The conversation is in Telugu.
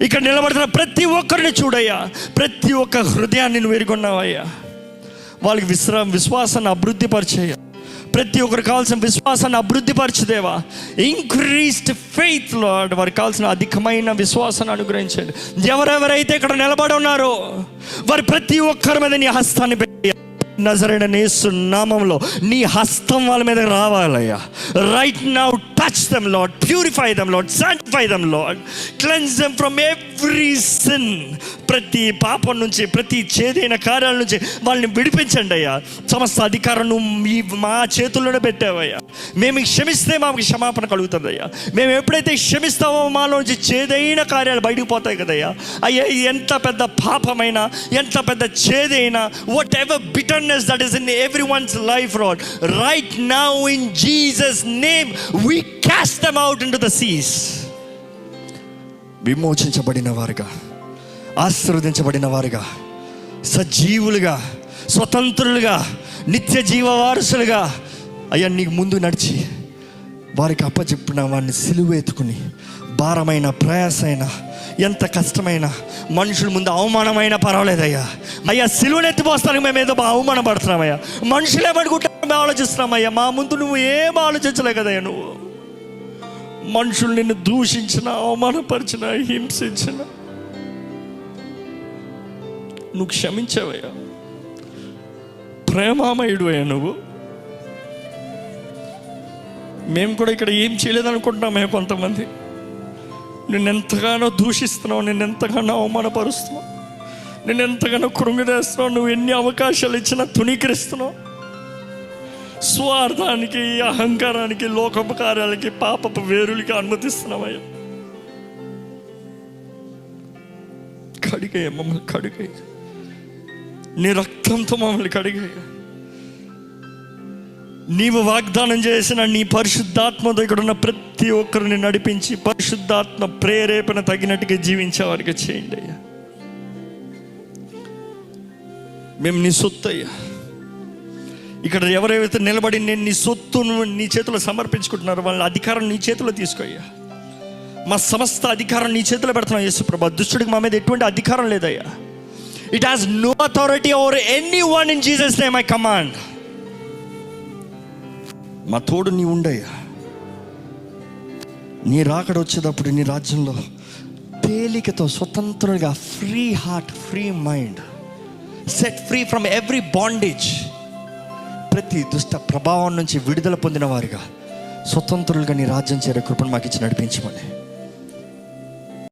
ఇక్కడ నిలబడుతున్న ప్రతి ఒక్కరిని చూడయ్యా, ప్రతి ఒక్క హృదయాన్ని నువ్వు ఎరుగున్నావయ్యా. వాళ్ళకి విశ్వాసాన్ని అభివృద్ధి పరిచయ్యా. ప్రతి ఒక్కరికి కావాల్సిన విశ్వాసాన్ని అభివృద్ధి పరిచేదేవా. ఇంక్రీస్డ్ ఫెయిత్ లార్డ్, వారికి కావాల్సిన అధికమైన విశ్వాసాన్ని అనుగ్రహించండి. ఎవరెవరైతే ఇక్కడ నిలబడి ఉన్నారో వారి ప్రతి ఒక్కరి మీద నీ హస్తాన్ని పెట్టి, నజరేయుడైన యేసు నామములో నీ హస్తం వాళ్ళ మీద రావాలయ్యా. Right now touch them Lord, purify them Lord, sanctify them Lord, cleanse them from every sin. ప్రతి పాపం నుంచి, ప్రతి చేదైన కార్యాల నుంచి వాళ్ళని విడిపించండి అయ్యా. సమస్త అధికారం నువ్వు మా చేతుల్లోనే పెట్టావయ్యా. మేము క్షమిస్తే మాకు క్షమాపణ కలుగుతుంది అయ్యా. మేము ఎప్పుడైతే క్షమిస్తామో మాలో నుంచి చేదైన కార్యాలు బయటకు పోతాయి కదయ్యా. అయ్యా, ఎంత పెద్ద పాపమైనా, ఎంత పెద్ద చేదైనా, whatever bitterness that is in everyone's life, Lord, right now in Jesus name we cast them out into the seas. విమోచించబడిన వారుగా, ఆశీర్వదించబడిన వారుగా, సజీవులుగా, స్వతంత్రులుగా, నిత్య జీవ వారసులుగా అయ్యా నీకు ముందు నడిచి వారికి అప్పచెప్పిన వారిని సిలువ ఎత్తుకుని, భారమైన ప్రయాసైన, ఎంత కష్టమైన, మనుషుల ముందు అవమానమైన పర్వాలేదయ్యా. అయ్యా, సిలువనెత్తిపోస్తానికి మేము ఏదో అవమానపడుతున్నామయ్యా. మనుషులు ఏమనుకుంటా మేము ఆలోచిస్తున్నామయ్యా. మా ముందు నువ్వు ఏం ఆలోచించలే కదయ్యా. నువ్వు మనుషులు నిన్ను దూషించిన, అవమానపరిచిన, హింసించిన నువ్వు క్షమించావయ్యా. ప్రేమామయుడు అయ్యా నువ్వు. మేము కూడా ఇక్కడ ఏం చేయలేదనుకుంటున్నామయ్యా. కొంతమంది నిన్నెంతగానో దూషిస్తున్నావు, నిన్నెంతగానో అవమానపరుస్తున్నావు, నిన్నెంతగానో కృంగిదేస్తున్నావు. నువ్వు ఎన్ని అవకాశాలు ఇచ్చినా తుణీకరిస్తున్నావు. స్వార్థానికి, అహంకారానికి, లోకపు కార్యాలకి, పాపపు వేరులకి అనుమతిస్తున్నావయ్యా. కడిగయ్యా, మమ్మల్ని కడిగయ్యా. నీ రక్తంతో మమ్మల్ని కడిగయ్యా. నీవు వాగ్దానం చేసిన నీ పరిశుద్ధాత్మతో ఇక్కడ ఉన్న ప్రతి ఒక్కరిని నడిపించి, పరిశుద్ధాత్మ ప్రేరేపణ తగినట్టుగా జీవించే వారికి చేయండి అయ్యా. మేము నీ సొత్తు అయ్యా. ఇక్కడ ఎవరైతే నిలబడి నేను నీ సొత్తును నీ చేతిలో సమర్పించుకుంటున్నారో వాళ్ళ అధికారం నీ చేతిలో తీసుకోయ్యా. మా సమస్త అధికారం నీ చేతిలో పెడుతున్నాం యేసు ప్రభా. దుష్టుడికి మా మీద ఎటువంటి అధికారం లేదయ్యా. It has no authority over anyone in Jesus name I command. మా తోడు నీ ఉండయ్యా. నీ రాకడ వచ్చేటప్పుడు నీ రాజ్యంలో తేలికతో, స్వతంత్రంగా, free heart, free mind, set free from every bondage, ప్రతి దుష్ట ప్రభావం నుంచి విడుదల పొందిన వారిగా స్వతంత్రులుగా నీ రాజ్యం చేరే కృపను మాకు ఇచ్చి నడిపించమని